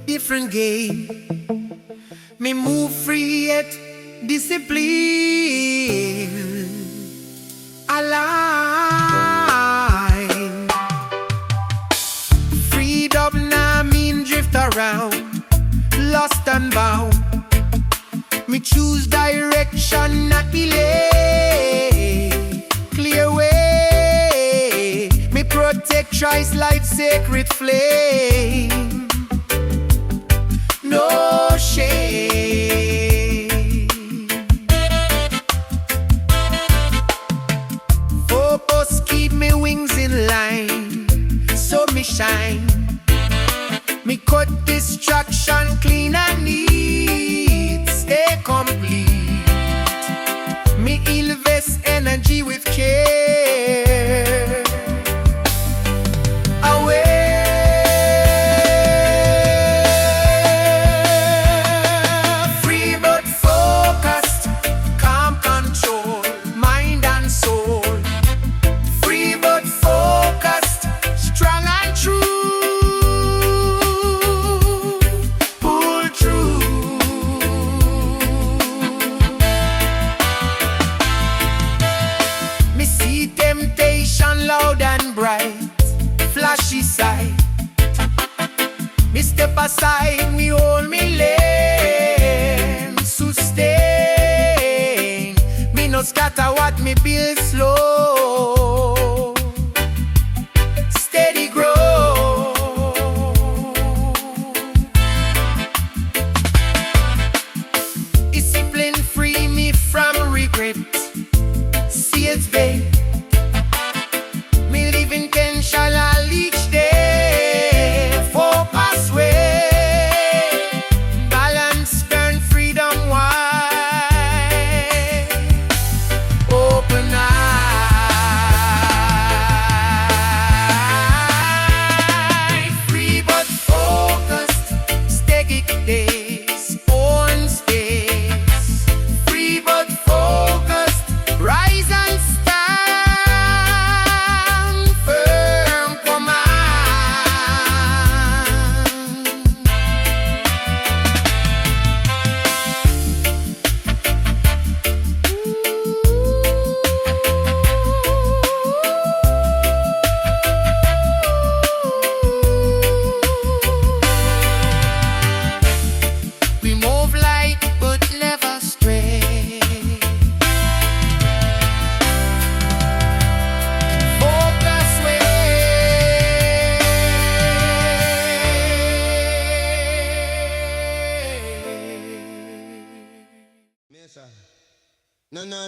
Different game. Me move free yet discipline. Align. Freedom now mean drift around, lost and bound. Me choose direction, not delay. Clear way. Me protect Christ's light, sacred flame. No shame. Focus, keep me wings in line, so me shine. Me cut distraction clean and neat, stay complete. Me invest energy with care. Away. Flashy side, me step aside, me hold me lane, sustain. Me no scatter what me build slow, steady grow. Discipline free me from regret, see it's vain. Me live intentional each day, focus way, balance, burn freedom wide, open eye, free but focused, steady days, own space, free but focused, rise and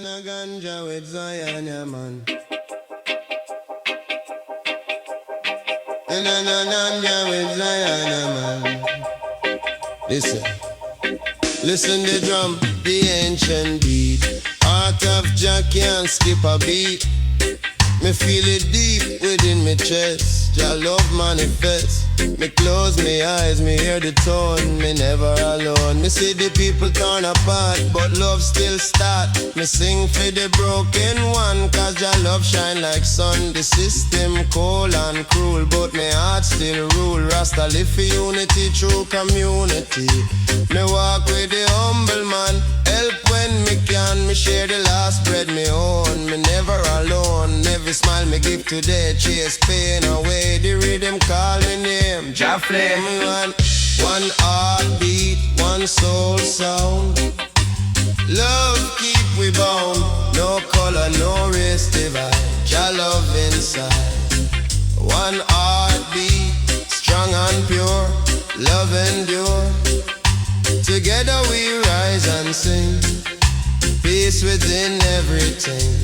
no ganja with Zion, yeah, man. No ganja with Zion, yeah, man. Listen the drum, the ancient beat. Heart of Jah can't skip a beat. Me feel it deep within me chest. Jah love manifest. Me close my eyes, me hear the tone. Me never alone. Me see the people torn apart, but love still start. Me sing for the broken one, cause Jah love shine like sun. The system cold and cruel, but my heart still rule. Rasta live for unity through community. Me walk with the humble man, help when me can. Me share the last bread me own. Me never alone. Every smile me give today, chase pain away. The rhythm call me name, Jah flame. One heartbeat, one soul sound. Love keep we bound. No color, no race divide. Jah love inside. One heartbeat, strong and pure. Love endure. Together we rise and sing. Peace within everything.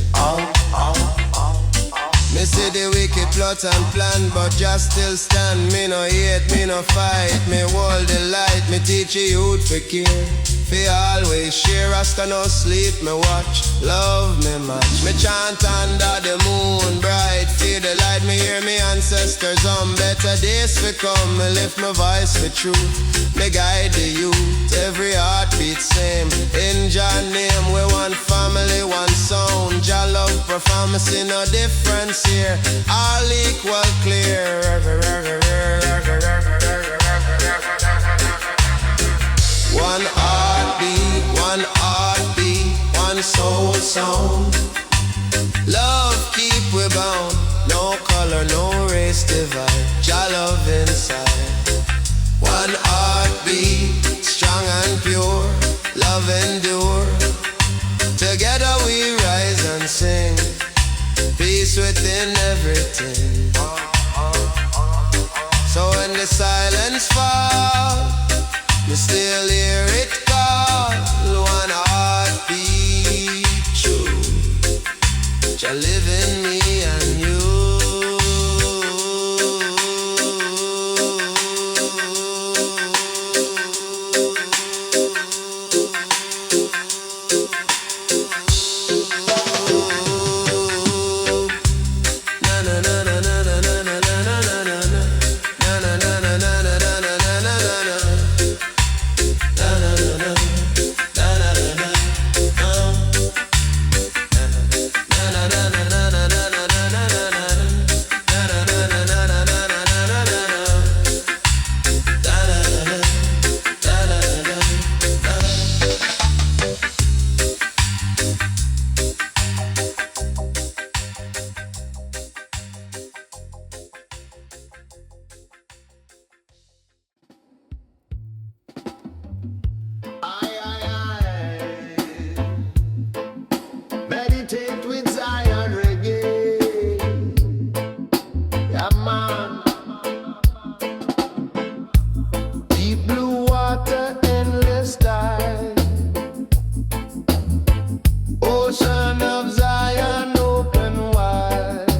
Me see the wicked plot and plan, but just still stand. Me no hate, me no fight. Me hold the light, me teach the youth for care. Fi always share, Rasta no sleep, me watch, love me match. Me chant under the moon bright, feel the light, me hear me ancestors on better days fi come. Me lift my voice for truth, me guide the youth, every heartbeat same. In Jah name, we one family, one sound. Jah love performance, no difference here, all equal clear. One heartbeat, one soul sound. Love keep we bound, no color, no race divide. Jah love inside. One heartbeat, strong and pure, love endure. Together we rise and sing, peace within everything. So when the silence falls, me still hear it call. One heartbeat, true. Jah live in me and you. Meditate with Zion reggae. Yeah, man. Deep blue water, endless tide. Ocean of Zion open wide.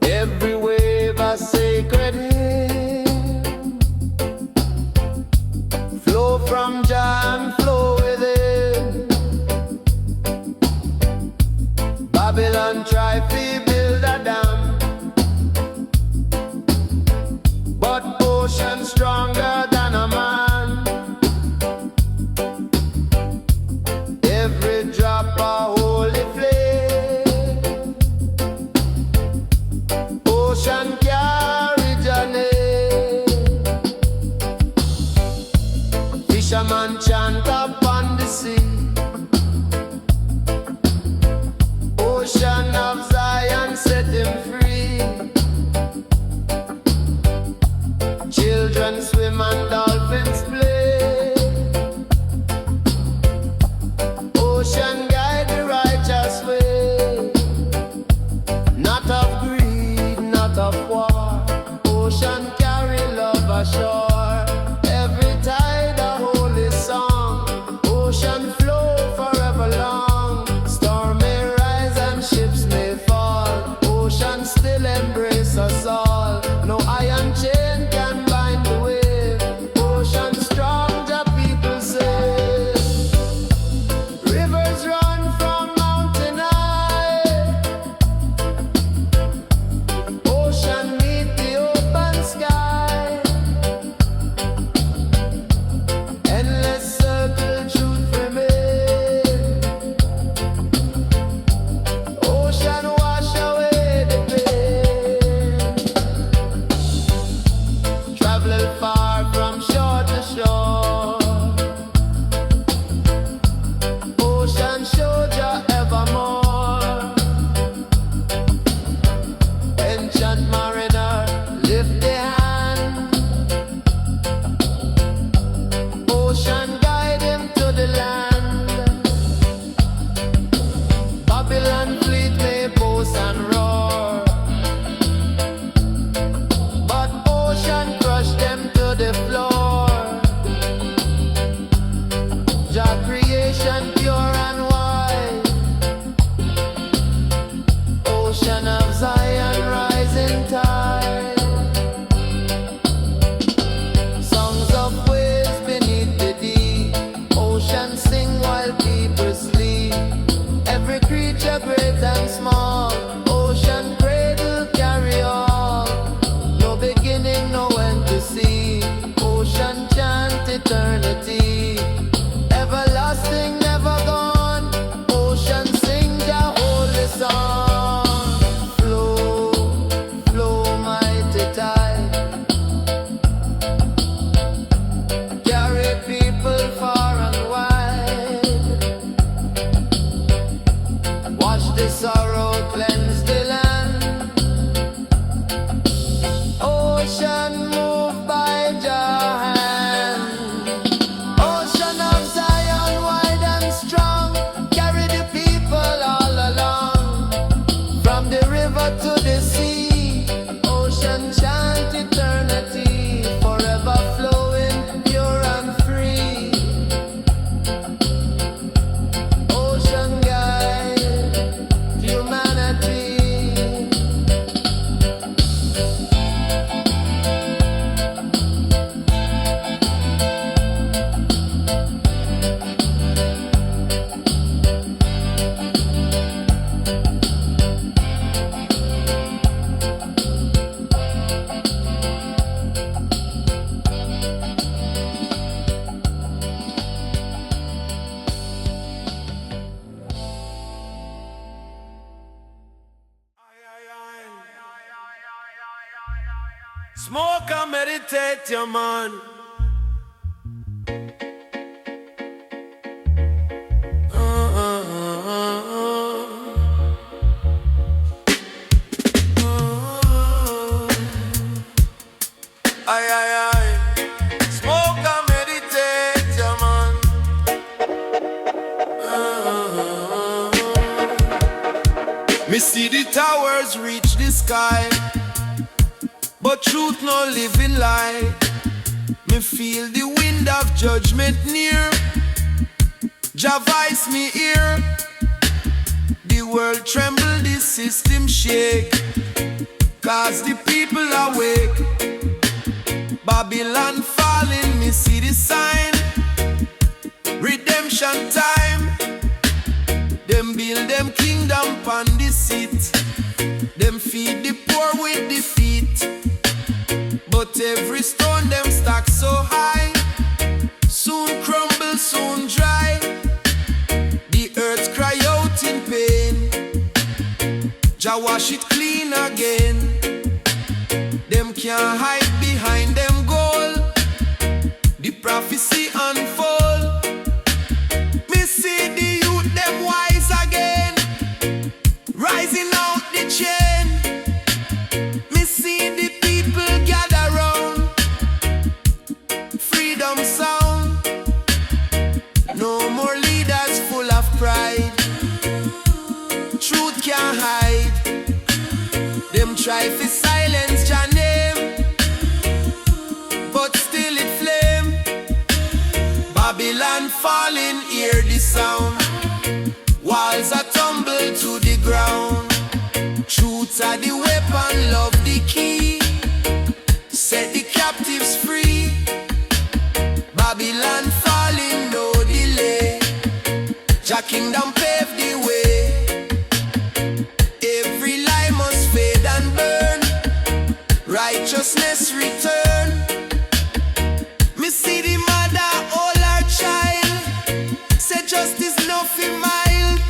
Every wave a sacred hymn. Flow from Jah and flow within. Babylon try to build a dam, but ocean stronger than a man. Every drop a holy flame. Ocean carry Jah name. Fisherman chant upon the sea. Ocean of Zion set him free. Children swim and dolphins play. Ocean guide the righteous way. Not of greed, not of war. Ocean carry love ashore. Every tide a holy song. Ocean flow forever long. Storm may rise and ships may fall. Ocean still embrace us all. No iron chain can bind the wave. Ocean strong. eternity. Everlasting, never gone. Ocean sing Jah holy song. Flow, flow mighty tide. Carry people far and wide. Wash the sorrow, cleanse the land. Ocean moved by Jah hand. Ocean of Zion, wide and strong. Carry the people all along. From the river to the sea. Ocean chant eternity. Forever flowing, pure and free. Ocean guide humanity. Smoke and meditate, your man. Aye, aye, aye. Smoke and meditate, your man. Me see the towers reach the sky, but truth no living light. Me feel the wind of judgment near. Jah voice me hear. The world tremble, the system shake. Cause the people awake. Babylon falling, me see the sign. Redemption time. Them build them kingdom pon the seat. Them feed the poor with defeat. But every stone them stack so high, soon crumble, soon dry. The earth cry out in pain. Jah wash it clean again. Them can't hide behind them goal. The prophecy unfold. Me see the youth them wise again, rising out the chain. Me see the people gather round. Freedom sound. No more leaders full of pride. Truth can't hide. Them try to silence Jah name, but still it flame. Babylon falling, hear the sound. Walls are tumble to the ground. Truth are the weapon, love the key. Set the captives free. Babylon falling, no delay. Jah kingdom pave the way. Every lie must fade and burn. Righteousness return. Me see the mother hold her child. Say justice nothing mild.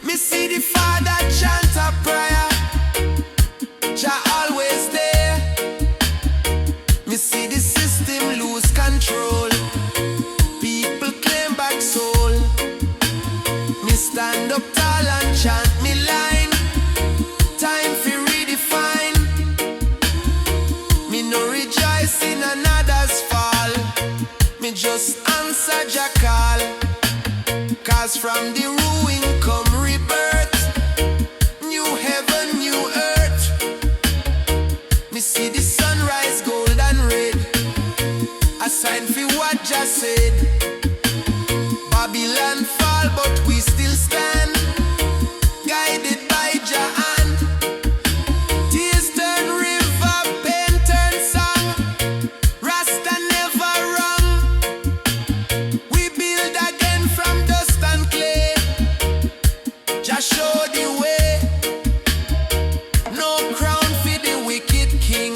Me see the father chant a prayer. Jah always there. Me see the system lose control. People claim back soul. Me stand up tall and chant me line. Time for redefine. Me no rejoice in another's fall. Me just answer Jah call. Cause from the ruin come rebirth. New heaven, new earth. Me see the sunrise gold and red. A sign for what Jah said. Babylon fall but we still stand. Guided by Jah hand. Tears turn river, pain turn song. Rasta never wrong. We build again from dust and clay. Jah show the way. No crown for the wicked king.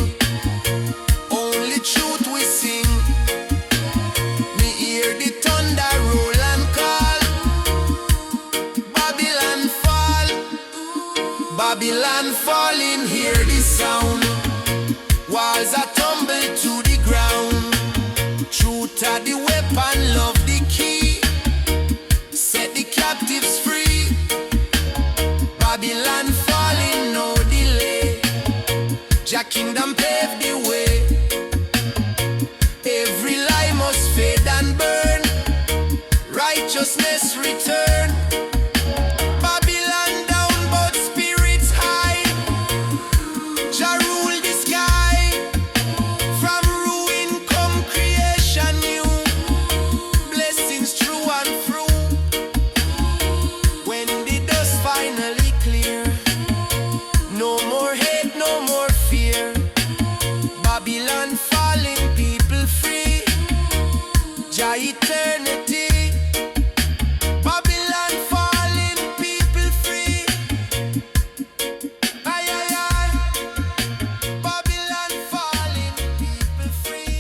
Only truth we sing. Jah the weapon, love the key. Set the captives free. Babylon falling, no delay. Jah kingdom pave the way. Every lie must fade and burn. Righteousness return. Babylon down, but spirits high. Jah rule the sky. From ruin come creation new. Blessings true and through. When the dust finally clear, no more hate, no more fear. Babylon falling, people free. Jah eternity. Babylon falling, people free. Ay, ay, ay. Babylon falling, people free.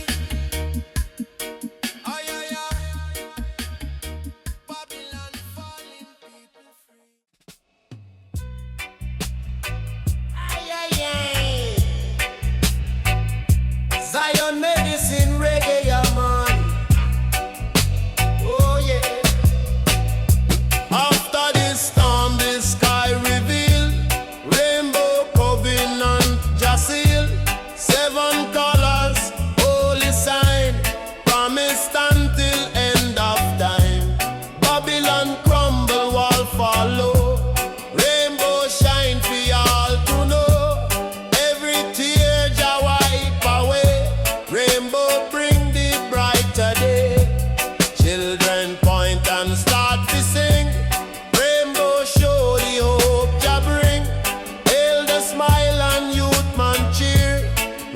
Ay, ay, ay. Babylon falling, people free. Ay, ay, ay. Zion medicine, reggae, yeah, man. Oh, yeah. After this storm, the sky reveal. Rainbow covenant, Jasil. 7 colors, holy sign. Promised until end of time. Babylon crumble, wall follow. Rainbow shine for all to know. Every tear Jah wipe away. Rainbow bring the brighter day. Children point and start to sing. Rainbow show the hope Jah bring. Hail the smile and youth man cheer.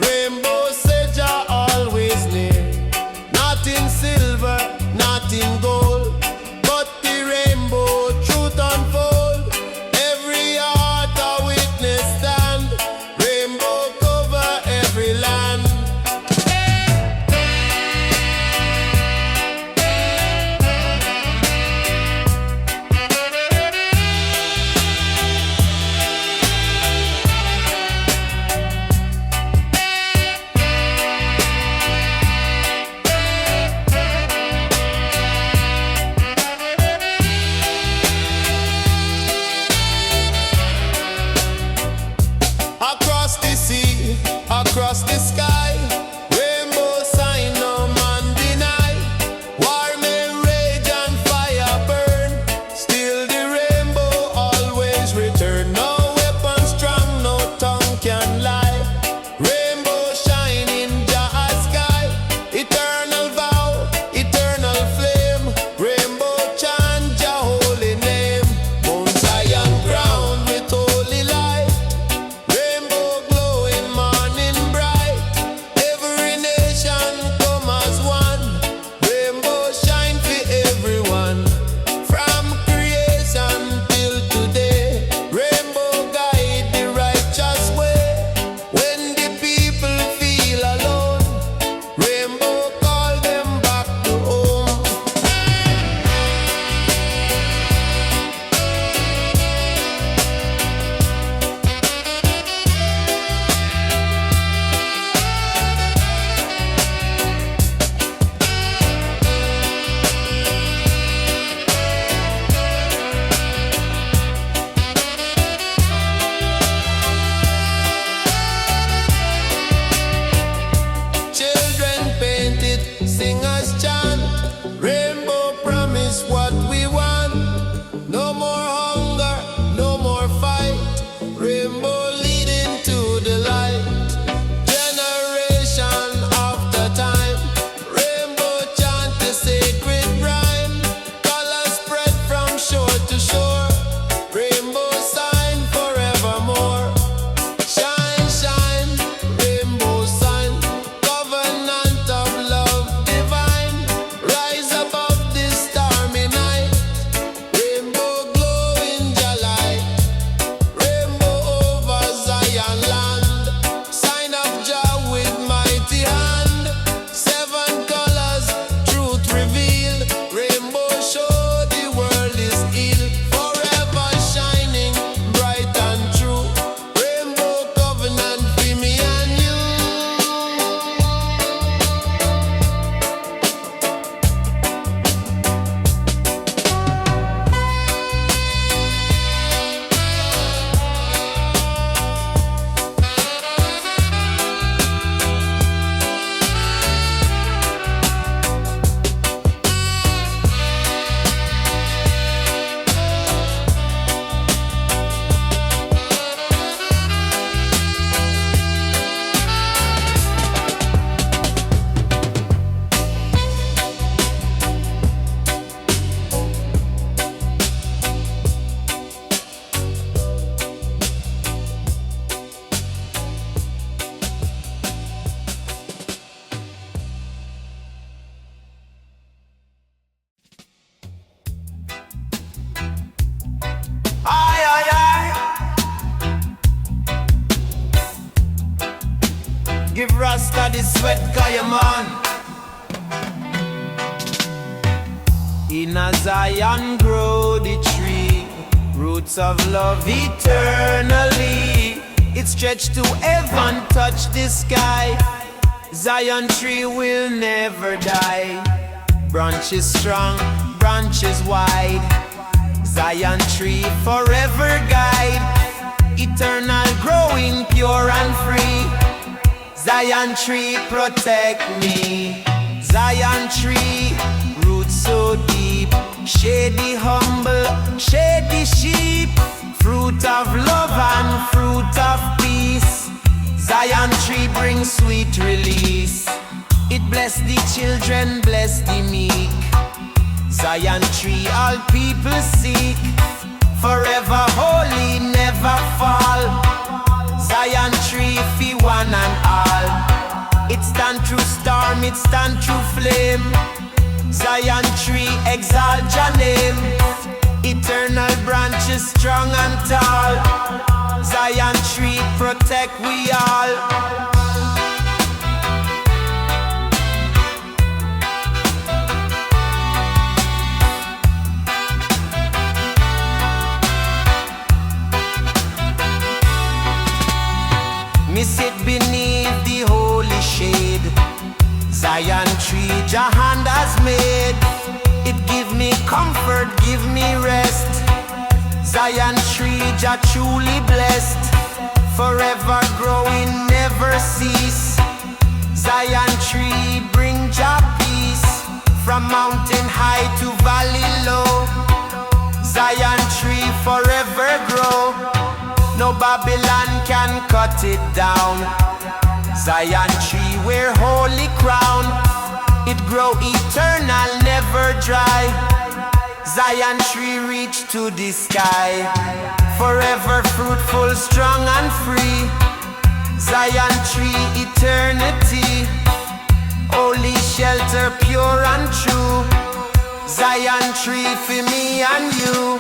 Rainbow say Jah always near. Not in silver, not in gold, but the rainbow truth unfold. Every heart a witness stand. Rainbow cover every land. of the sweat, kaya man. In a Zion grow the tree, roots of love eternally. It stretched to heaven, touch the sky. Zion tree will never die. Branches strong, branches wide. Zion tree forever guide. Eternal growing pure and free. Zion tree protect me. Zion tree roots so deep. Shade the humble, shade the sheep. Fruit of love and fruit of peace. Zion tree brings sweet release. It bless the children, bless the meek. Zion tree all people seek. Forever holy, never fall. Zion tree fi one and all. It stand through storm, it stand through flame. Zion tree exalt your name. Eternal branches strong and tall. Zion tree protect we all. Me sit beneath the holy shade. Zion tree Jah hand has made. It give me comfort, give me rest. Zion tree Jah truly blessed. Forever growing, never cease. Zion tree bring Jah peace. From mountain high to valley low. Zion tree forever grow. No Babylon can cut it down. Zion tree wear holy crown. It grow eternal, never dry. Zion tree reach to the sky. Forever fruitful, strong and free. Zion tree eternity. Holy shelter, pure and true. Zion tree for me and you.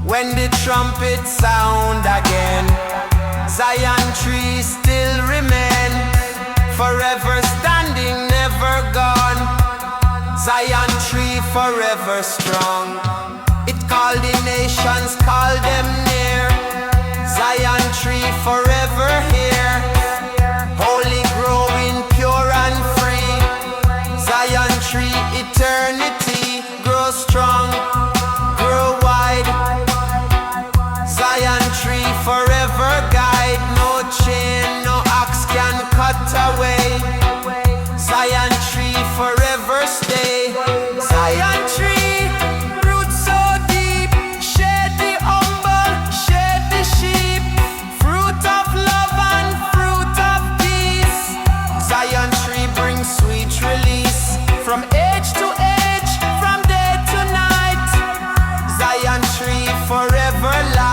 When the trumpet sound again, Zion tree still remain. Forever standing, never gone. Zion tree forever strong. It called the nations, called them near. Zion tree forever here. Holy growing, pure and free. Zion tree eternity, grow strong, grow wide. Zion tree forever guide. No chain, no axe can cut away. Zion tree forever stay. Zion tree, roots so deep. Shade the humble, shade the sheep. Fruit of love and fruit of peace. Zion tree brings sweet release. From age to age, from day to night. Zion tree forever light.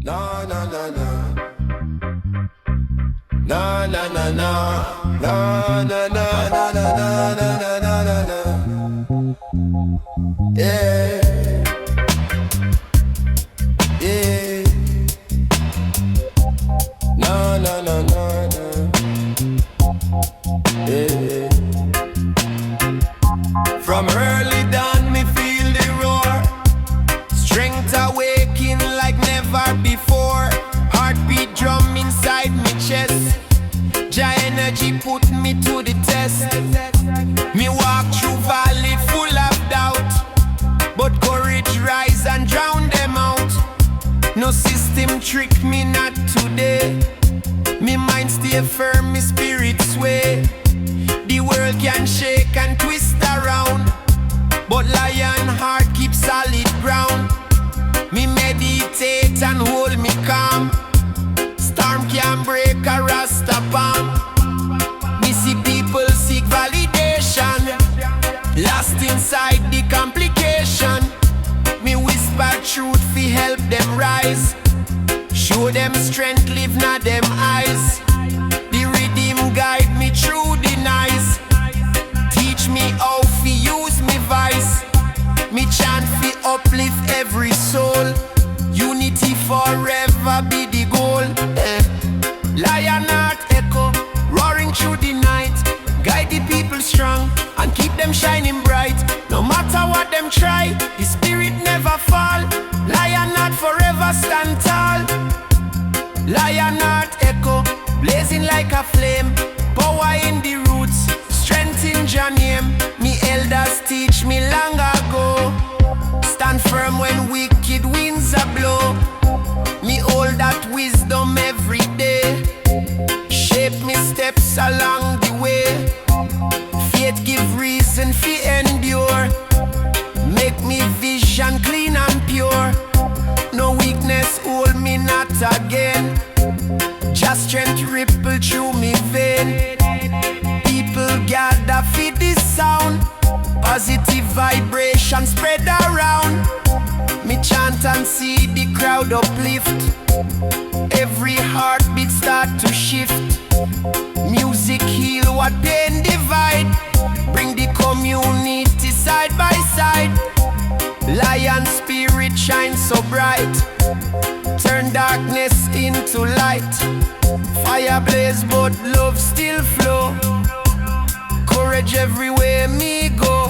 Na na na na. Na na na na. Na na na na na na na na na na. Yeah. Yeah. Na na na na na. Yeah. From early dawn me feel the roar. Strength awakening like never before. Heartbeat drum inside me chest. Jah energy put me to the test. Me walk through valley full of doubt, but courage rise and drown them out. No system trick me not today. Me mind stay firm, me spirit sway. The world can shake and twist around. lion heart keep solid ground. Me meditate and hold me calm. Storm can't break a Rastaman. Me see people seek validation, lost inside the complication. Me whisper truth fi help them rise. Show them strength, live na them eyes. The rhythm guide me through the nights. Teach me how fi use me voice. Me chant fi uplift every soul. Unity forever be the goal. Lion heart echo, roaring through the night. Guide the people strong and keep them shining bright. No matter what them try, the spirit never fall. Lion heart forever stand tall. Lion heart echo, blazing like a flame. Power in the roots, strength in Jah name. Me elders teach me long ago. Stand firm when wicked winds are blow. Me hold that wisdom every day. Shape me steps along the way. Faith give reason fi endure. Make me vision clean and pure. No weakness hold me not again. Just strength ripple through me vein. People gather fi this sound. Positive vibration spread around. Me chant and see the crowd uplift. Every heartbeat start to shift. Music heal what pain divide. Bring the community side by side. Lion spirit shine so bright. Turn darkness into light. Fire blaze but love still flow. Courage everywhere me go.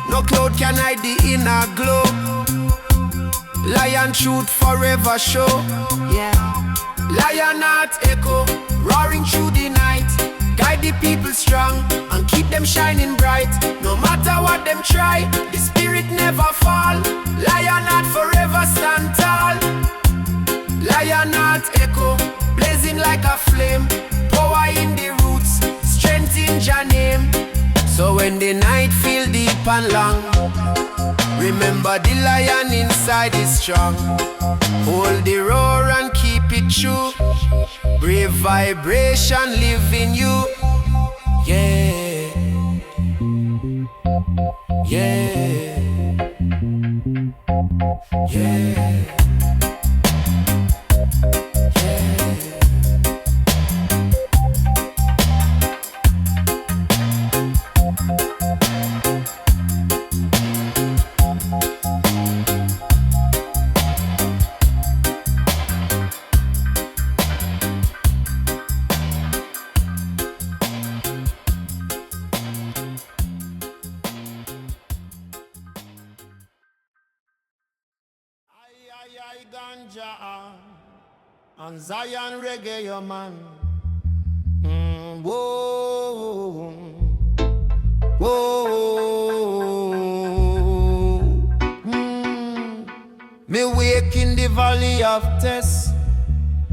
No cloud can hide the inner glow. Lion truth forever show. Yeah. Lion heart echo, roaring through the night. Guide the people strong and keep them shining bright. No matter what them try, the spirit never fall. Lion heart forever stand tall. Lion heart echo, blazing like a flame. Power in the roots, strength in Jah name. So when the night feel deep and long, remember the lion inside is strong. Hold the roar and keep it true. Brave vibration live in you. Yeah. Yeah. Yeah. Ganja and Zion reggae, your man. Whoa, whoa. Me wake in the valley of Tess.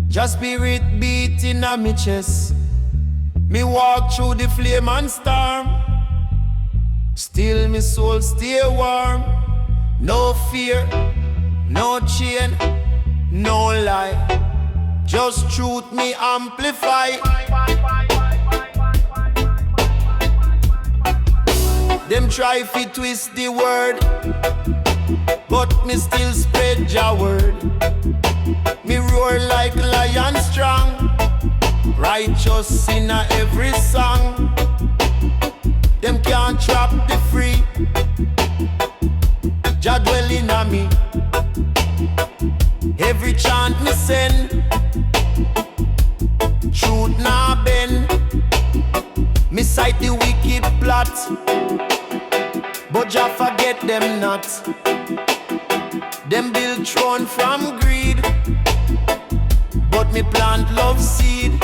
Just spirit beating on me chest. Me walk through the flame and storm. Still me soul stay warm. No fear, no chain, no lie. Just truth me amplify. Them try fi twist the word, but me still spread Jah word. Me roar like lion strong, righteous in a every song. Them can't trap the free. Jah dwell in a me. Every chant me send, truth nah bend. Me sight the wicked plot, but Jah forget them not. Them build throne from greed, but me plant love seed.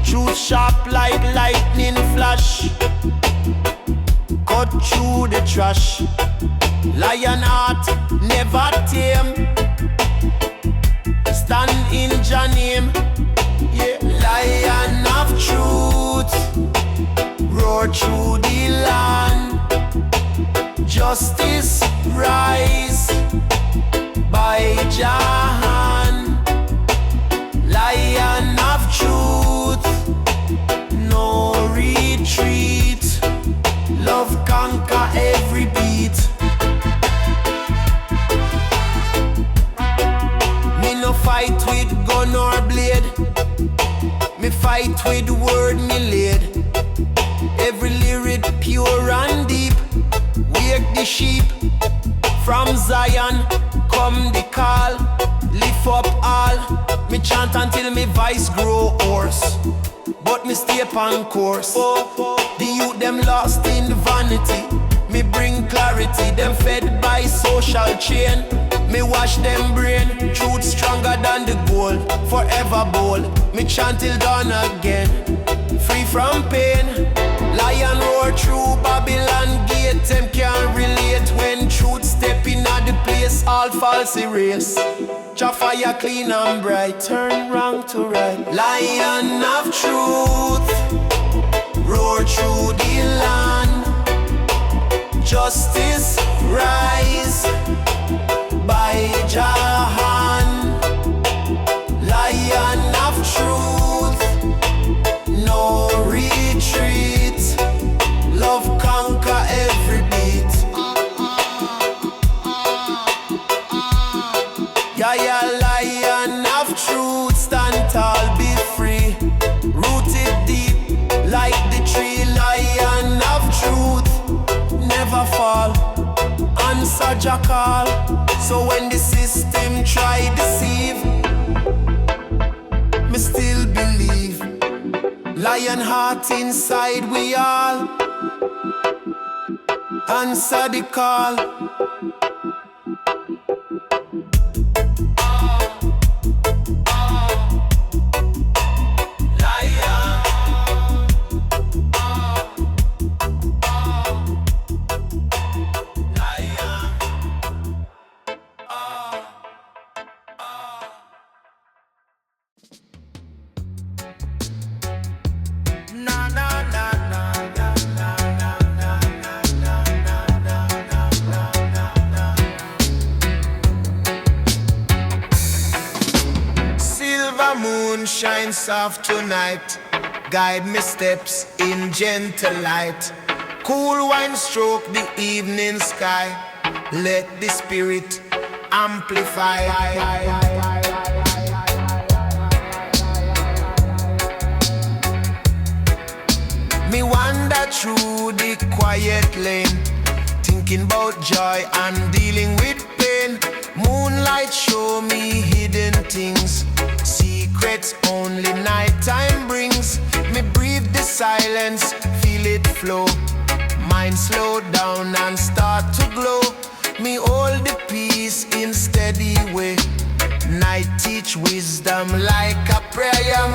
Truth sharp like lightning flash, cut through the trash. Lion heart never tame. Stand in Jah name, yeah. Lion of truth, roar through the land. justice rise by Jah, lion of truth, no retreat. Love conquer every beat. Me no fight with gun or blade, me fight with word me laid. Every lyric pure and deep. Wake the sheep from Zion, come the call. Lift up all, me chant until me voice grow hoarse, but me stay on course. The youth them lost in vanity, me bring clarity. Them fed by social chain, me wash them brain. Truth stronger than the gold, forever bold. Me chant till dawn again, free from pain. Lion roar through Babylon gate. Them can't relate when truth step in at the place. All false erase. Jah fire clean and bright, turn wrong to right. Lion of truth, roar through the land. Justice rise by Jah. Lion of truth, no retreat. Love conquer every beat. Yeah, lion of truth, stand tall, be free. Rooted deep like the tree. Lion of truth, never fall. Answer Jah call. So when the system try deceive, me still believe. Lion heart inside we all. Answer the call. Shine soft tonight, guide me steps in gentle light. Cool wine stroke the evening sky, let the spirit amplify. Me wander through the quiet lane, thinking about joy and dealing with pain. Moonlight show me hidden things, secrets only nighttime brings. Me breathe the silence, feel it flow. Mind slow down and start to glow. Me hold the peace in steady way. Night teach wisdom like a prayer.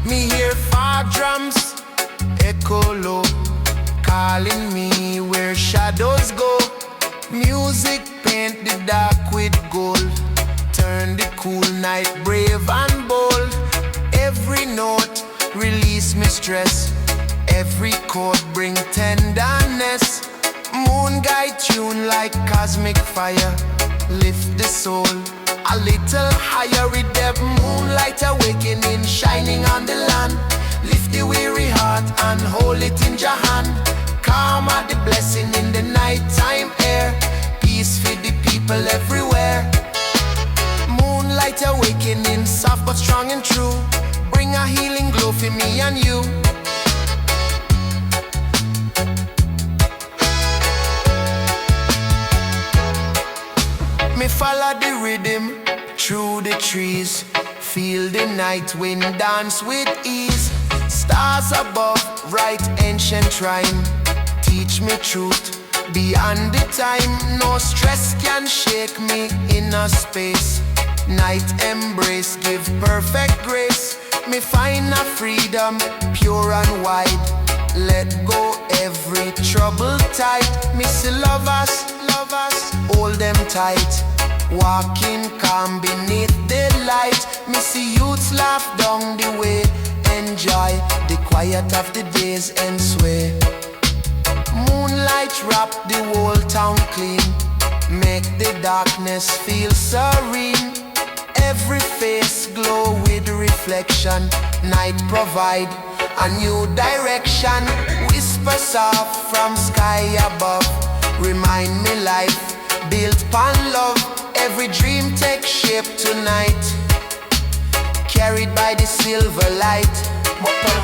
Me hear fog drums echo low, calling me where shadows go. Music paint the dark with gold, turn the cool night brave and bold. Every note release me stress, every chord bring tenderness. Moon guide tune like cosmic fire, lift the soul a little higher with the moonlight awakening, shining on the land. Lift the weary heart and hold it in your hand. Calm are the blessing in the nighttime air, peace for the people everywhere. Moonlight awakening, soft but strong and true, bring a healing glow for me and you. Me follow the rhythm through the trees, feel the night wind dance with ease. Stars above, right ancient rhyme, teach me truth beyond the time. No stress can shake me in a space. Night embrace, give perfect grace. Me find a freedom, pure and wide. Let go every trouble tight. Me see lovers, hold them tight. Walking calm beneath the light, me see youths laugh down the way. Enjoy the quiet of the days and sway. Moonlight wrap the whole town clean, make the darkness feel serene. Every face glow with reflection. Night provide a new direction. Whisper soft from sky above, remind me life built upon love. Every dream takes shape tonight, carried by the silver light.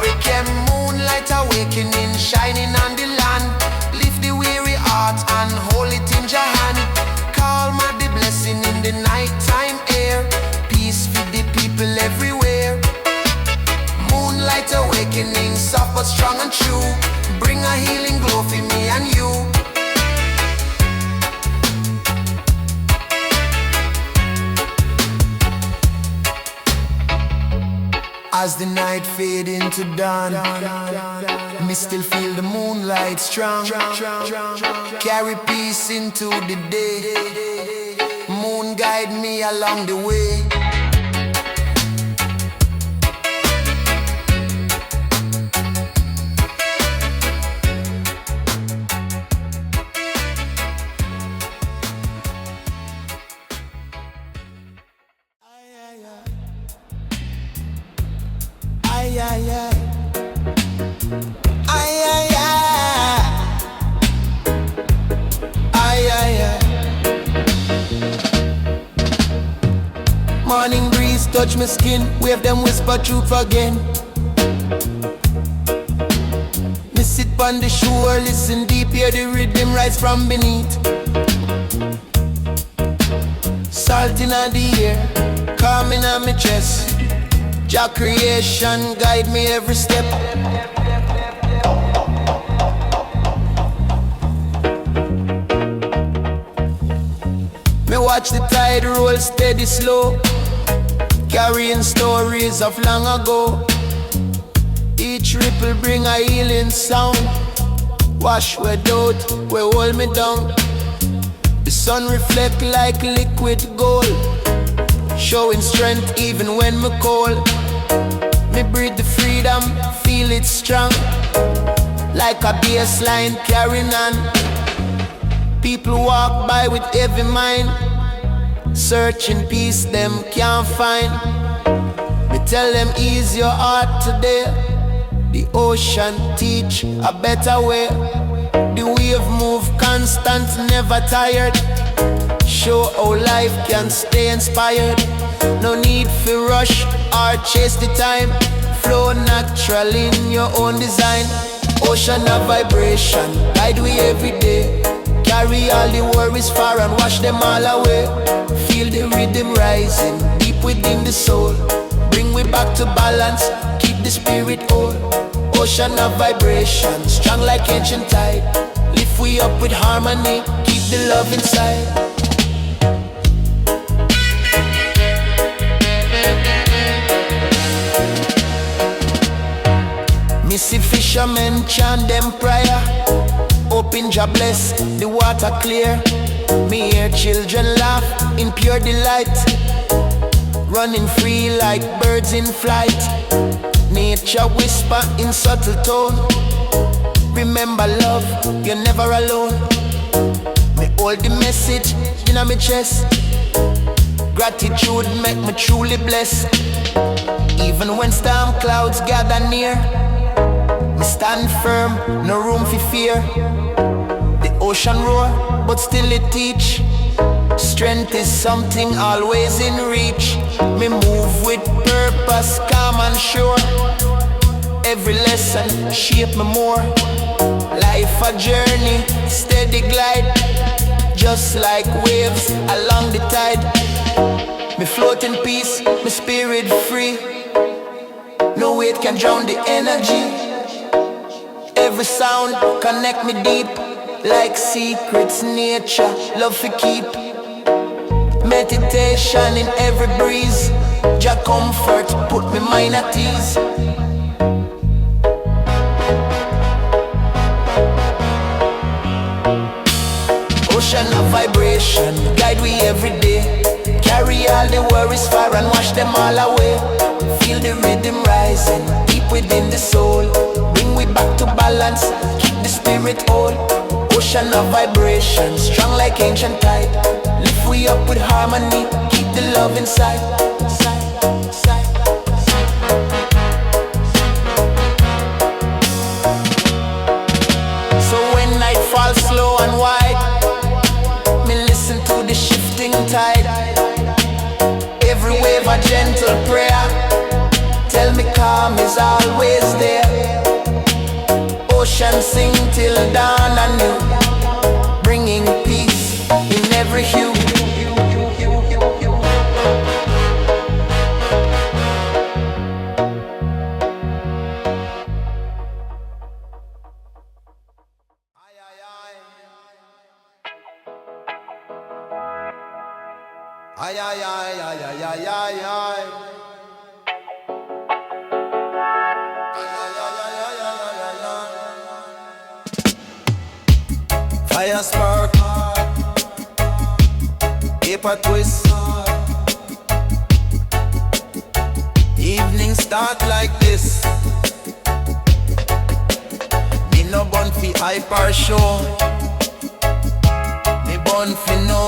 Reggae moonlight awakening, shining on the land. Lift the weary heart and hold it in your hand. Calm at the blessing in the nighttime air. Peace for the people everywhere. Moonlight awakening, soft but strong and true. Bring a healing glow for me and you. As the night fade into dawn, me still feel the moonlight strong. Carry peace into the day. Moon guide me along the way. Ay, ay, ay. Ay, ay, ay. Ay, ay, ay. Morning breeze touch my skin, wave them whisper truth again. Me sit on the shore, listen deep, hear the rhythm rise from beneath. Salt in the air, calming on my chest. Jah creation guide me every step. Me watch the tide roll steady slow, carrying stories of long ago. Each ripple bring a healing sound, wash away doubt, we hold me down. The sun reflect like liquid gold, showing strength even when me cold. Me breathe the freedom, feel it strong, like a baseline carrying on. People walk by with heavy mind, searching peace them can't find. Me tell them ease your heart today. The ocean teach a better way. The wave move constant, never tired. Show how life can stay inspired. No need for rush or chase the time. Flow natural in your own design. Ocean of vibration, guide we every day. Carry all the worries far and wash them all away. Feel the rhythm rising deep within the soul. Bring we back to balance, keep the spirit whole. Ocean of vibration, strong like ancient tide. Lift we up with harmony, keep the love inside. Me see fishermen chant them prayer. Open Jah bless, the water clear. Me hear children laugh in pure delight, running free like birds in flight. Nature whisper in subtle tone. Remember love, you're never alone. Me hold the message in my chest. Gratitude make me truly blessed. Even when storm clouds gather near, me stand firm, no room for fear. The ocean roar, but still it teach. Strength is something always in reach. Me move with purpose, calm and sure. Every lesson shape me more. Life a journey, steady glide, just like waves along the tide. Me float in peace, me spirit free. No weight can drown the energy. Every sound connect me deep, like secrets nature love to keep. Meditation in every breeze, Jah comfort put me mind at ease. Ocean of vibration, guide guide we every day. Carry all the worries far and wash them all away. Feel the rhythm rising deep within the soul. Bring we back to balance, keep the spirit whole. Ocean of vibration, strong like ancient tide. Lift we up with harmony, keep the love inside. So when night falls slow and wide, me listen to the shifting tide. Every wave a gentle prayer, tell me calm is always there. Ocean sing till dawn anew, bringing peace in every hue. Ay, ay, ay, ay, ay, ay, ay, ay. Fire spark, paper twist. Evening start like this. Me no bun fi hyper show. Me bun fi no.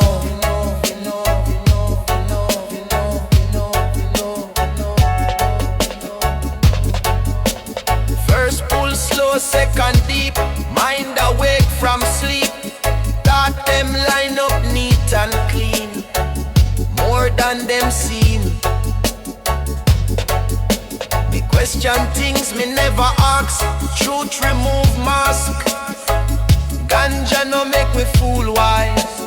First pull slow, second deep. Mind awake from sleep. Thought them line up neat and clean, more than them seem. Me question things me never ask. Truth remove mask. Ganja no make me fool wise.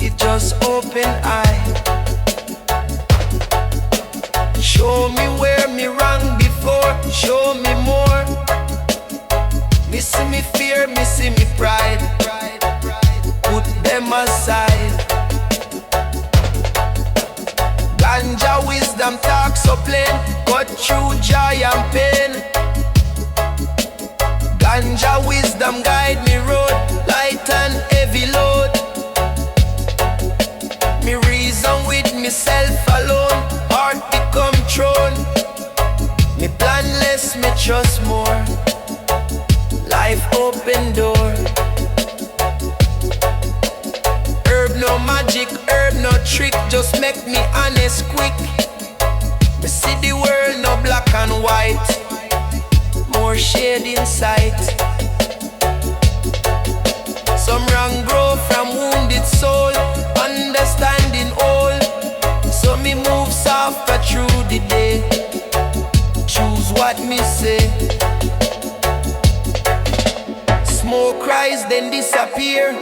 It just open eye. Show me where me wrong before. Show me more. Me see me fear, me see me pride. Put them aside. Ganja wisdom talk so plain, cut through joy and pain. Ganja wisdom guide me road, light and heavy load. Me reason with myself alone, heart become throne. Me plan less, me trust more. Life open door. Herb no magic, herb no trick, just make me honest quick. Me see the world no black and white, more shade in sight. Some wrong grow from wounded soul, understanding all. So me move softer through the day, choose what me say. Smoke rise then disappear,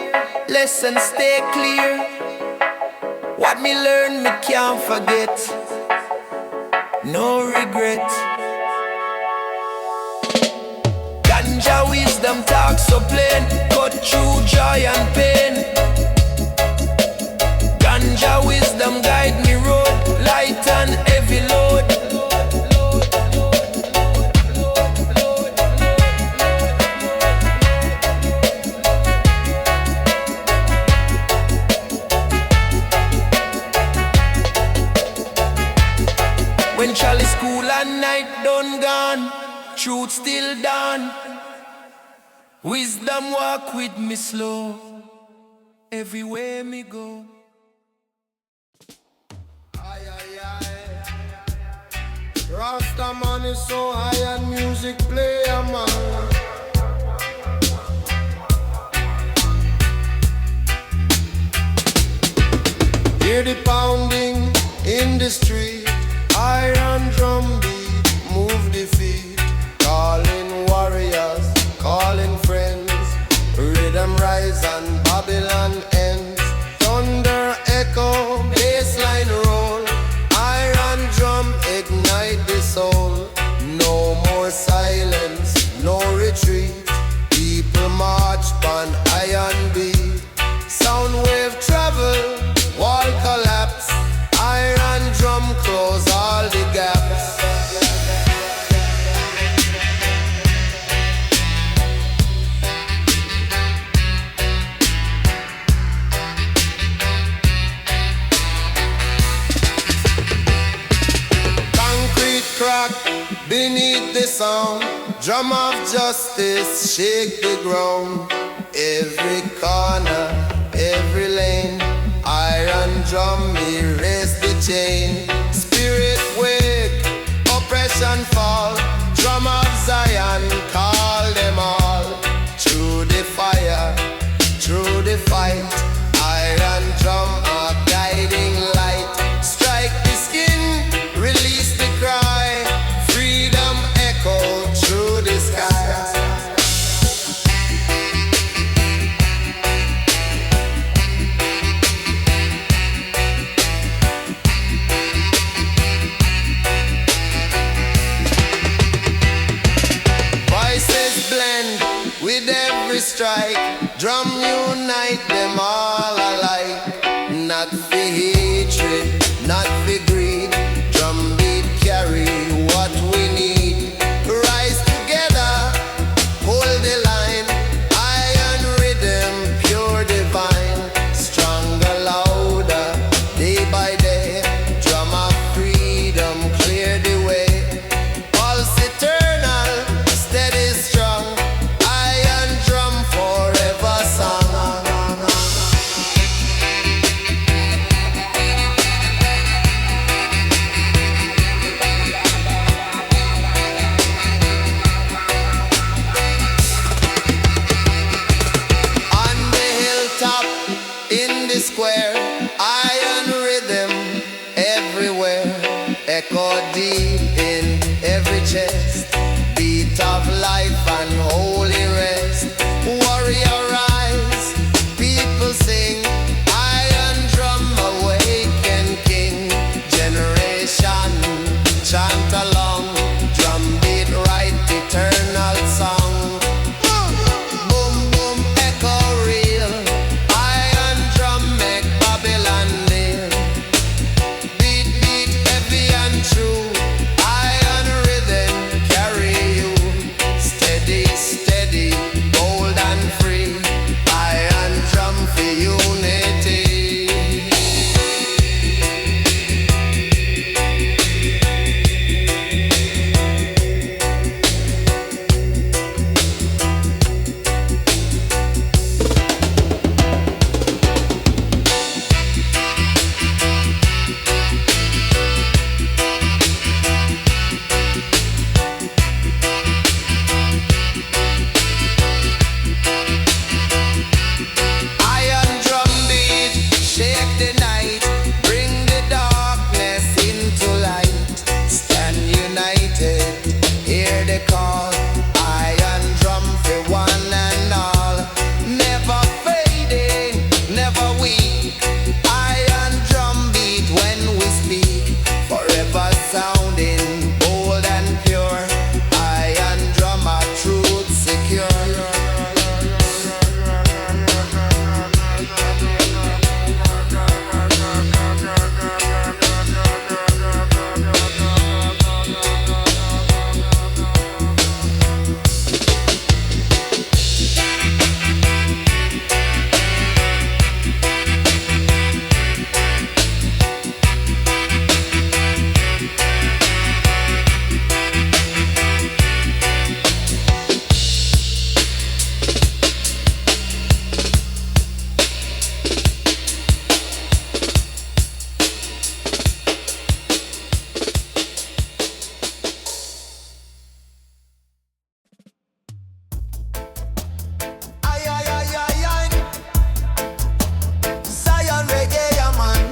lessons stay clear. What me learn me can't forget, no regret. Ganja wisdom talk so plain, cut through joy and pain. Ganja wisdom guide me road, light and heavy load. When Chalice cool and night done gone, truth still done. Wisdom walk with me slow, everywhere me go. Ay, ay, ay. Rastaman is so high and music play a man. Hear the pounding in the street, iron drum beat, move the feet, calling warriors, calling friends, rhythm rise and Babylon ends, thunder echo, bassline roll, iron drum ignite the soul, no more silence, no retreat, people march on iron beat, sound wave travel, wall collapse, iron drum Beneath the sound, drum of justice shake the ground. Every corner, every lane, iron drum me raise the chain. Spirit wake, oppression fall, drum of Zion call them all. Through the fire, through the fight, iron drum a guiding light. Strike the skin, release the cry, freedom echo through the sky. Voices blend with every strike, drum unite them all alike. Not for hatred, not for greed, drum beat carry what we need. Rise together, hold the line, iron rhythm, pure divine. Stronger, louder, day by day, drum of freedom clear the way. Pulse eternal, steady strong, iron drum forever song. On the hilltop, in the square, iron rhythm everywhere. Echo deep in every chest, beat of life and holy rest. Warrior rise, people sing, iron drum awaken king. Generation chant along, drum beat right eternal song. Boom boom echo real, iron drum make Babylon kneel. Beat beat heavy and true, iron rhythm carry you. Steady steady, bold and free, iron drum for unity. Iron drum beat, shake the night, bring the darkness into light. Stand united, hear the call, iron drum for one and all. Never fading, never weak, iron drum beat when we speak. Forever sounding bold and pure, iron drum our truth secure. Ay, ay, ay, ay, ay. Zion reggae, yeah, man.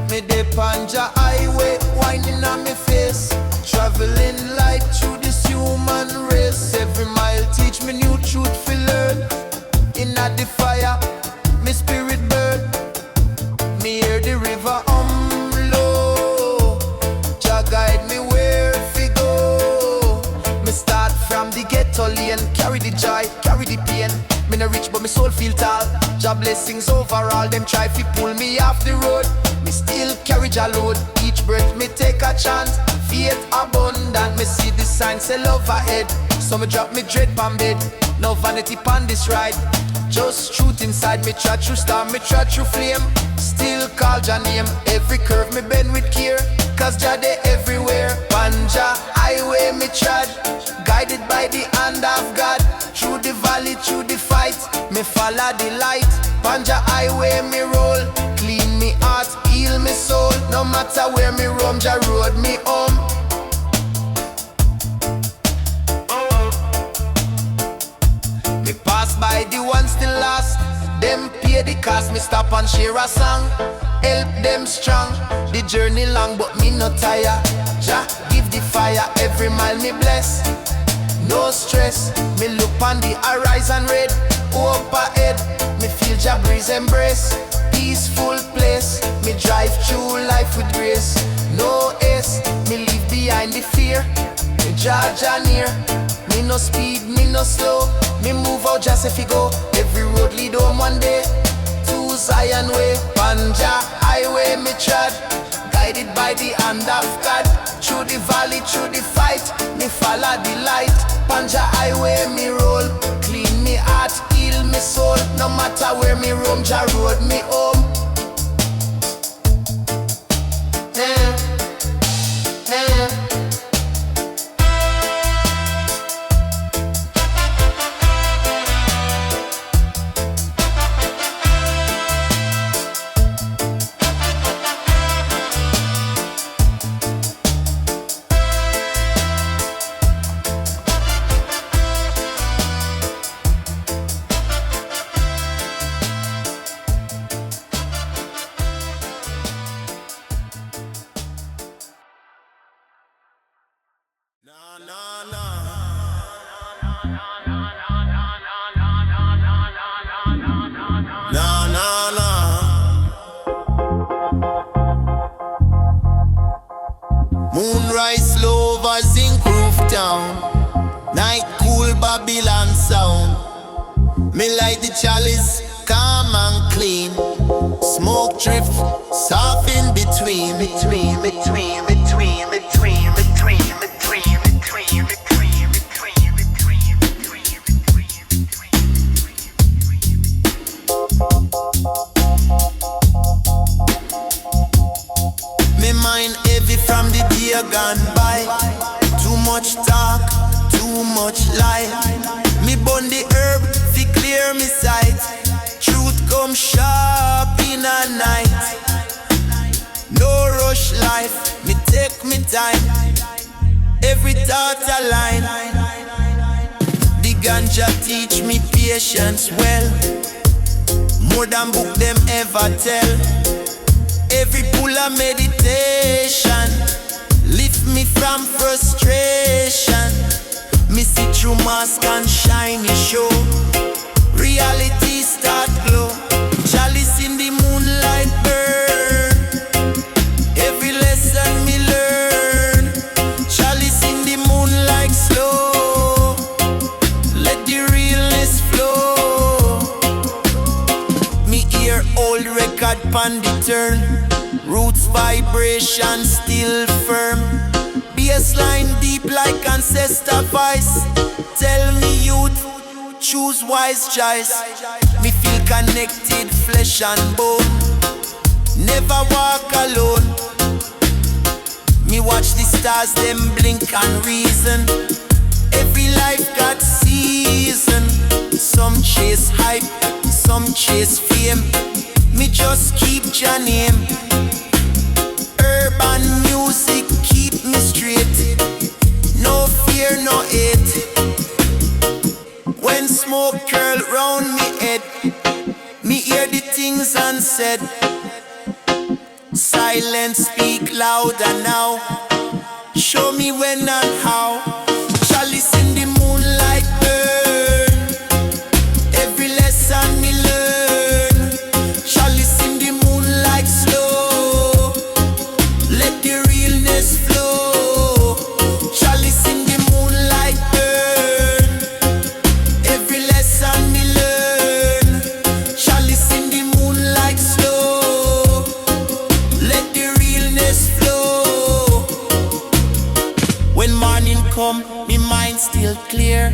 Me dip on Jah Highway, whining on me face, traveling light through this human race. Every mile teach me new truth fi learn. Inna the fire, me spirit burn. Me hear the river low. Jah guide me where fi go. Me start from the ghetto lane, carry the joy, carry the pain. Me no rich but me soul feel tall. Jah blessings overall, them try fi pull me off the road. Me still carry Jah load. Each breath me take a chance. Faith abundant, me see the signs say love ahead. So me drop me dread pan bed. No vanity pan this ride. Just truth inside me, chat through star, me chat through flame. Still call Jah name, every curve me bend with care. Cause Jah dey everywhere. Ganja highway me trod, guided by the hand of God. Through the valley, through the fight, me follow the light. Ganja highway me roll, clean me heart, heal me soul. No matter where me roam, Jah road me home. Me pass by the one still lost, them pay the cost. Me stop and share a song, help them strong. The journey long but me no tire. Jah give the fire, every mile me bless. No stress, me look on the horizon red. Hope ahead, me feel Jah breeze embrace. Peaceful place, me drive through life with grace. No ace, me leave behind the fear. Me Jah near, me no speed, me no slow. Me move out just if you go. Every road lead home one day to Zion way. Ganja highway me trod, guided by the hand of God. Through the valley, through the fight, me follow the light. Ganja highway me roll, clean me heart, heal me soul. No matter where me roam, Jah road me home. Moonrise low over zinc roof town. Night cool Babylon sound. Me light the chalice, calm and clean. Smoke drift, soft in between. Me mind heavy from the day gone by. Too much talk, too much lie. Me burn the herb, fi clear me sight. Truth come sharp in a night. No rush life, me take me time. Every thought align. The ganja teach me patience well, more than book them ever tell. Every pull a meditation, lift me from frustration. Me see through mask and shiny show, reality start glow. Chalice in the moonlight burn, every lesson me learn. Chalice in the moonlight slow, let the realness flow. Me hear old record pan the turn, roots vibration still firm. Bassline deep like ancestor voice. Tell me youth, choose wise choice. Me feel connected, flesh and bone. Never walk alone. Me watch the stars, them blink and reason. Every life got season. Some chase hype, some chase fame. Me just keep Jah name. Urban music keep me straight. No fear, no hate. When smoke curl round me head, me hear the things unsaid. Silence speak louder now. Show me when and how. Chalice in the moonlight burn, every lesson me learn. Chalice in the moonlight slow, let the realness flow. Chalice in the moonlight burn, every lesson me learn. Chalice in the moonlight slow, let the realness flow. When morning come, me mind still clear.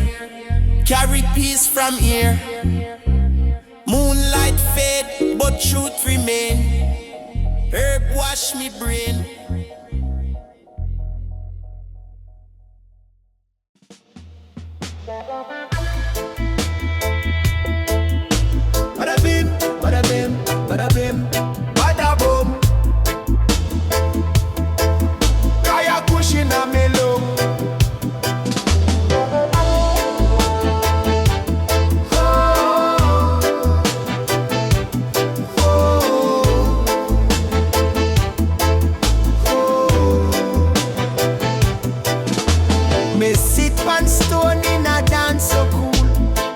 Carry peace from here. truth remain. Herb wash me brain. Bada bim, bada bim, bada bim, bada boom. Kaya cushion a me look. Me sit on stone in a dance so cool.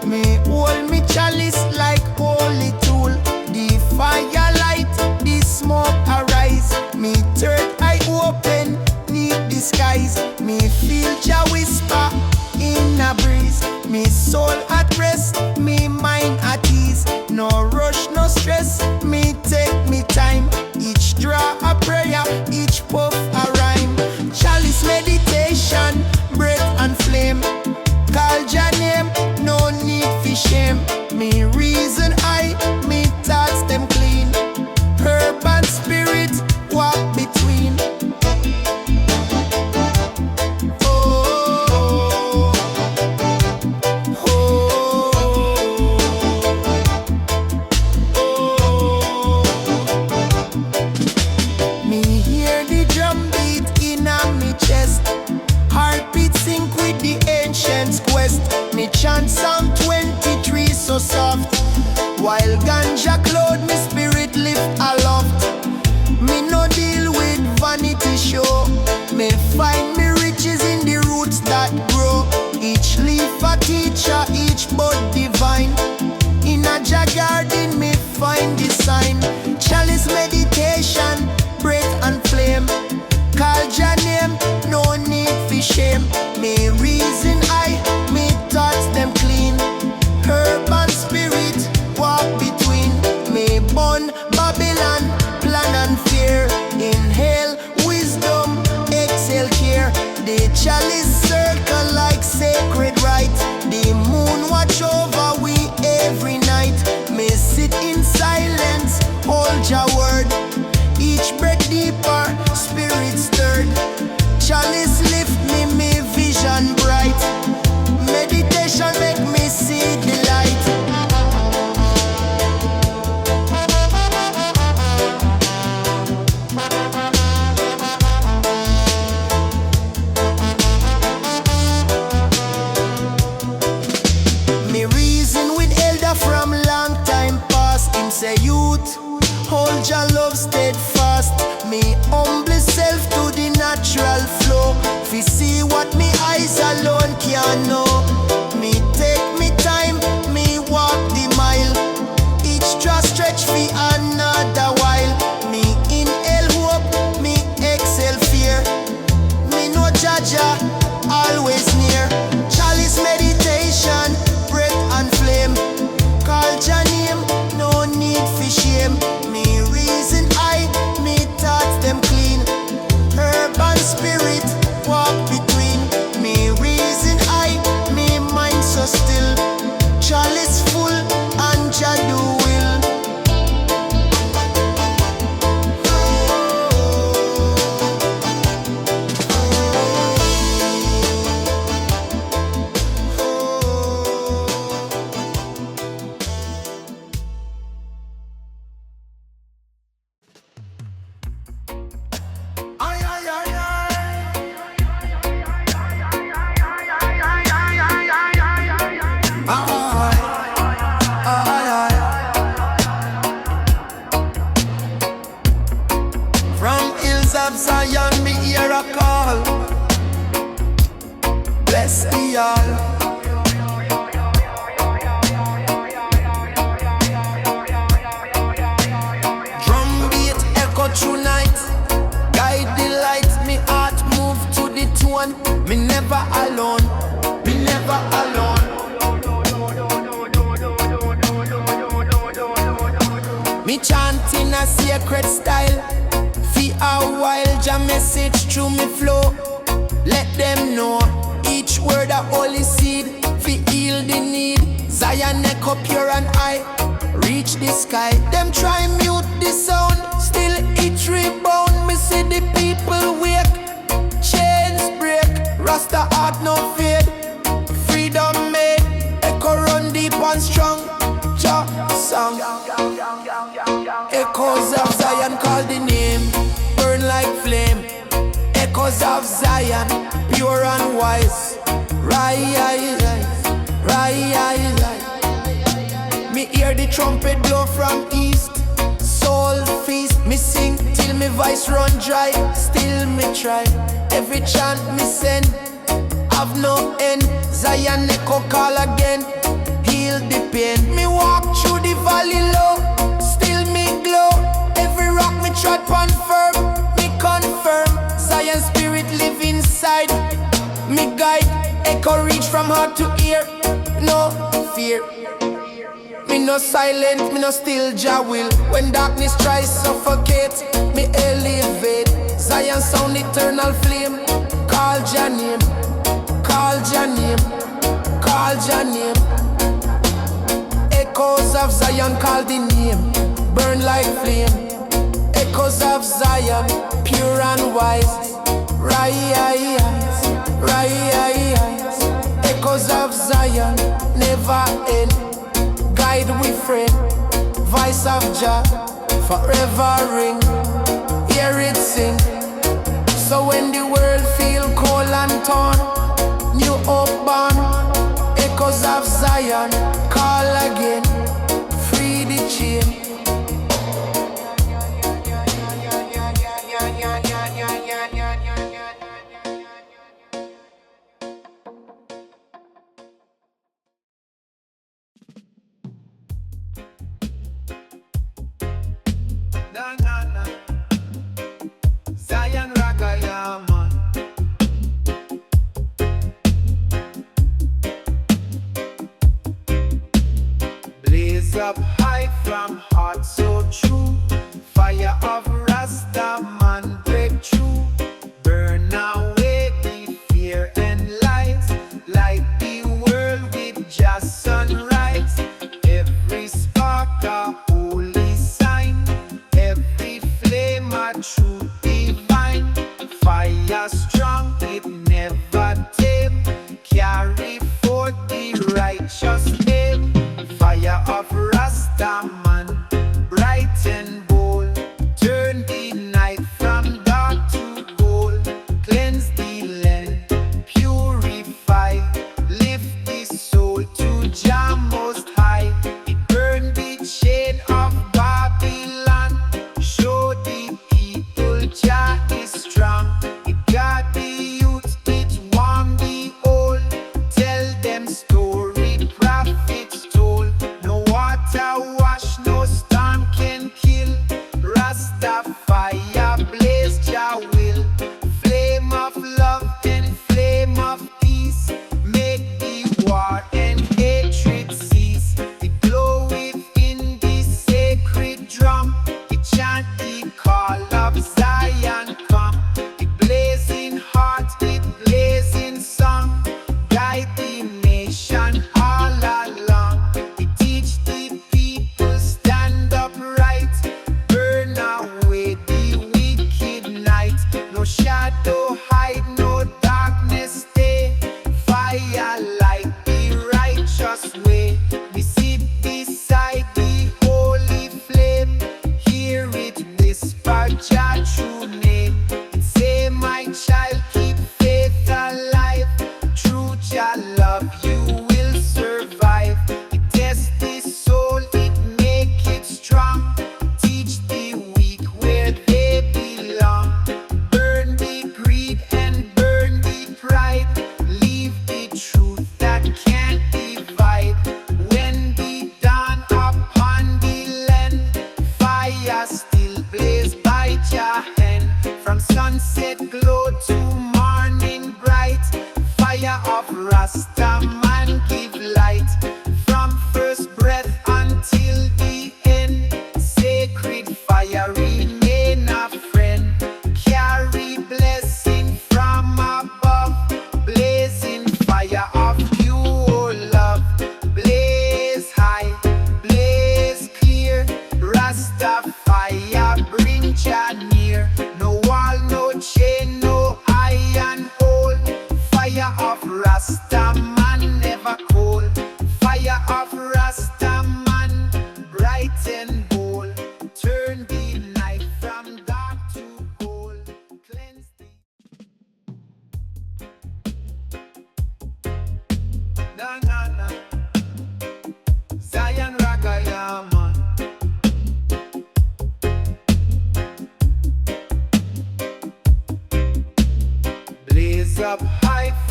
Me hold me chalice like holy tool. The firelight, the smoke arise. Me third eye open, neath the skies. Me feel Jah whisper in a breeze. Me soul at rest, me mind at ease. No rush, no stress, me take me time. Each draw a prayer, each puff a rhyme. Chalice meditation, breath and flame. Call Jah name, no need for shame. Me reason me thoughts them clean. Herb and spirit walk between. Oh, oh, oh. Me hear the drum beat in a me chest. Heartbeat sync with the ancients' quest. Me chant Psalm 23 so soft. While Ganja cloud me spirit lift aloft. Me no deal with vanity show. Me find me riches in the roots that grow. Each leaf a teacher, each bud divine. In a Jah garden me find the sign. Chalice meditation, breath and flame. Call Jah name, no need for shame. Me reason me thoughts them clean. Herb and spirit walk between. Me born Babylon, plan and fear. Inhale wisdom, exhale care. The chalice circle like sacred right. The moon watch over we every night. Me sit in silence, hold Jah word. Each breath deeper, spirit stirred. Chalice lift me vision bright. Meditation make me see the light. Me reason with elder from long time past. Him say youth, hold Jah love steadfast. Me humble self to the natural flow. Fi see what me eyes alone can't know. Me take me time, me walk the mile. Each draw stretch fi another while. Me inhale hope, me exhale fear. Me know Jah always near. Chalice meditation, breath and flame. Call Jah name, no need for shame. Me reason me thoughts them clean. Herb and spirit walk between. Me reason me mind so still. Chalice full and Jah do will. Ay, ay, ay, from hills of Zion me hear a call. Bless the all. Drumbeat echo through night. Guide the light, me heart move to the tone. Me never alone, me never alone. Me chanting a sacred style. Fi a while Jah message through me flow. Let them know each word a holy seed. Fi heal the need. Zion echo pure and high. Reach the sky. Them try mute the sound, still it rebound. Me see the people wake, chains break, Rasta heart no fade. Freedom made, echo run deep and strong. Jah song. Echoes of Zion call the name, burn like flame. Echoes of Zion, pure and wise. Rise, rise, rise. Me hear the trumpet blow from east. Soul feast, me sing till me voice run dry. Still me try, every chant me send have no end. Zion echo call again, heal the pain. Me walk through the valley low, still me glow. Every rock me trod on firm, me confirm. Zion spirit live inside, me guide. Echo reach from heart to ear, no fear. Me no silent, me no still, Jah will. When darkness tries suffocate, me elevate. Zion sound eternal flame. Call Jah name, call Jah name, call Jah name. Echoes of Zion call the name, burn like flame. Echoes of Zion, pure and wise. Rise, rise. Echoes of Zion, never end. Guide we friend, voice of Jah, forever ring. Hear it sing. So when the world feel cold and torn, new hope born. Echoes of Zion, call again, free the chain. Zion Raga, yeah, man. Blaze up high from heart so true. Fire of Rastaman break through. Burn away the fear and lies. Light the world with just sunrise. Every spark a holy sign. Every flame a truth divine. Fire strong, it never dim. Carry forth the righteous name. Fire of Rastaman, bright and bold. Turn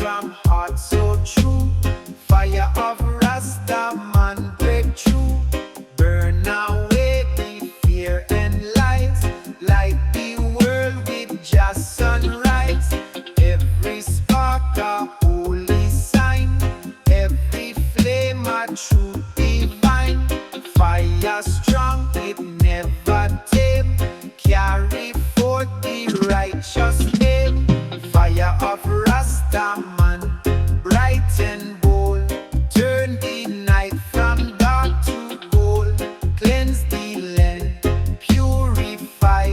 from heart so true. Fire of Rastaman break through. Burn away the fear and lies. Light the world with just sunrise. Every spark a holy sign. Every flame a true divine. Fire strong, it never tame. Carry forth the righteous name. Fire of Rastaman, bright and bold. Turn the night from dark to gold. Cleanse the land, purify.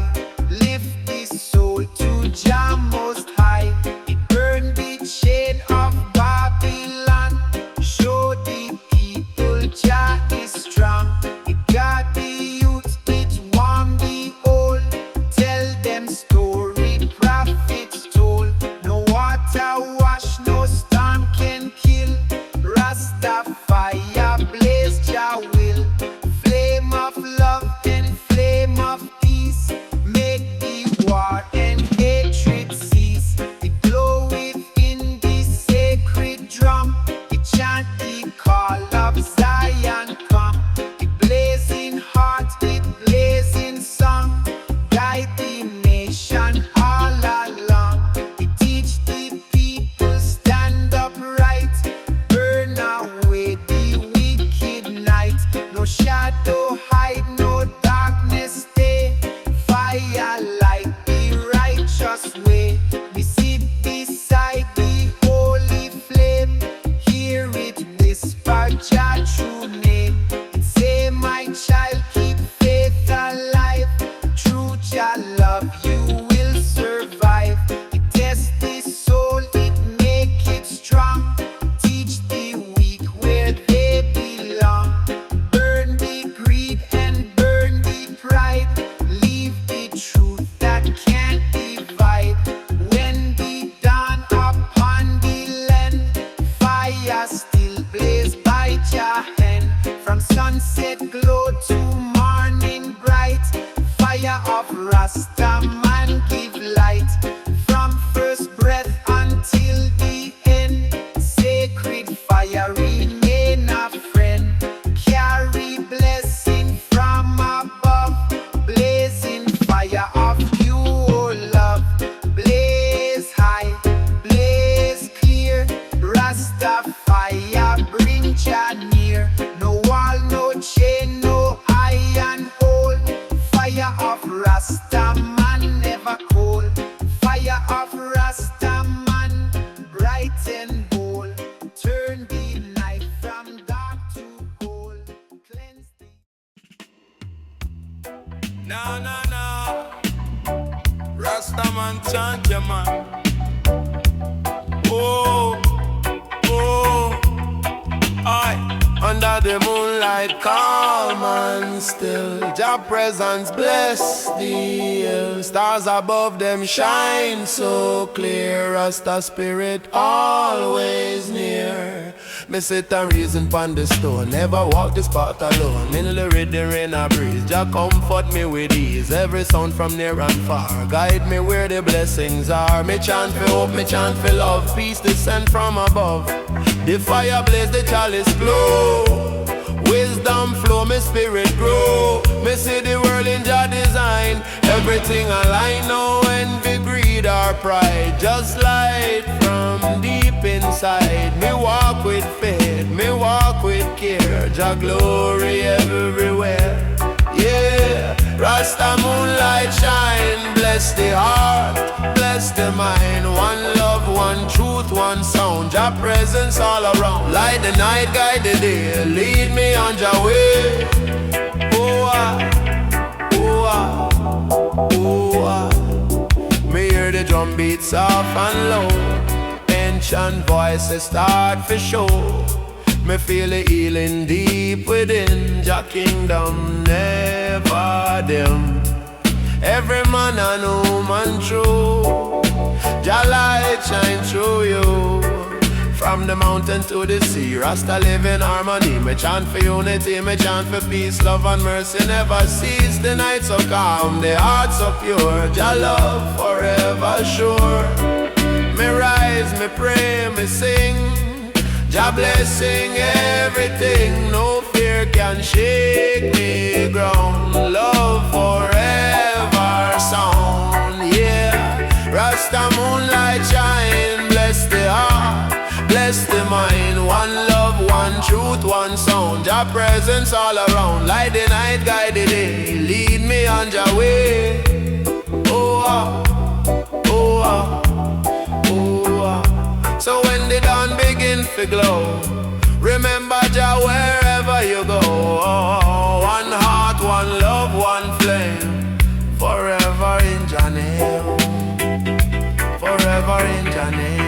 Lift the soul to Jah Most High. It burn the chain of Babylon. Show the people Jah is strong. It got the youth, it warm the old. Tell them story prophets told. No water wash, no storm can kill. Rasta fire blaze Jah will. Flame of love and flame of peace. Make the war and hatred cease. It glow within the sacred drum. It chant the call of Zion come. It blazing heart, it blazing song. Guide the nation all along. It teach the people stand upright. Burn away the wicked night. No shadow hide, no darkness stay. Fire light the righteous way. We sit beside the holy flame. Hear it whisper Jah true name. It say, my child, keep faith alive. True Jah love, you will survive. It test the soul, it make it strong. Teach the weak where they belong. Burn the greed and burn the pride. Leave the truth that can't divide. When the dawn upon the land, fire still blaze by Jah hand. From sunset glow to morning bright. Fire of Rastaman give light. From first breath until the end. Sacred fire remain a friend. Carry blessing from above. Blazing fire of pure love. Blaze high, blaze clear. Rasta fire bring Jah near. No wall, no chain, no iron hold. Fire of Rastaman never cold. Fire of Rastaman, bright and bold. Turn the night from dark to gold. Cleanse the Nah, nah, nah. Rastaman chant ya man. Oh, oh, I. Under the moonlight, calm and still. Jah presence bless the hill. Stars above them shine so clear. Rasta spirit always near. Me sit and reason pon the stone. Never walk this path alone. In the rhythm, rain a breeze. Jah comfort me with ease. Every sound from near and far. Guide me where the blessings are. Me chant for hope, me chant for love. Peace descend from above. The fire blaze, the chalice glow. Wisdom flow, my spirit grow. Me see the world in Jah design. Everything align, no envy, greed or pride. Just light from deep inside. Me walk with faith, me walk with care. Jah glory everywhere. Yeah, Rasta Moonlight shine. Bless the heart, bless the mind. One love, one truth, one sound. Jah presence all around. Light the night, guide the day. Lead me on Jah way. Oh ah, oh ah, oh ah. Me hear the drum beat soft and low. Ancient voices start for show. Me feel the healing deep within. Jah kingdom never dim. Every man and woman true. Jah light shine through you. From the mountain to the sea, Rasta live in harmony. Me chant for unity, me chant for peace. Love and mercy never cease. The night so calm, the heart so pure. Jah love forever sure. me rise, me pray, me sing. Jah blessing everything, no fear can shake me ground. Love forever sound, yeah. Rasta Moonlight shine, bless the heart, bless the mind. One love, one truth, one sound. Jah presence all around, light the night, guide the day. Lead me on Jah way. Oh, oh, oh, oh. So when the dawn begin to glow, remember Jah wherever you go. Oh, one heart, one love, one flame, forever in Jah name, forever in Jah name.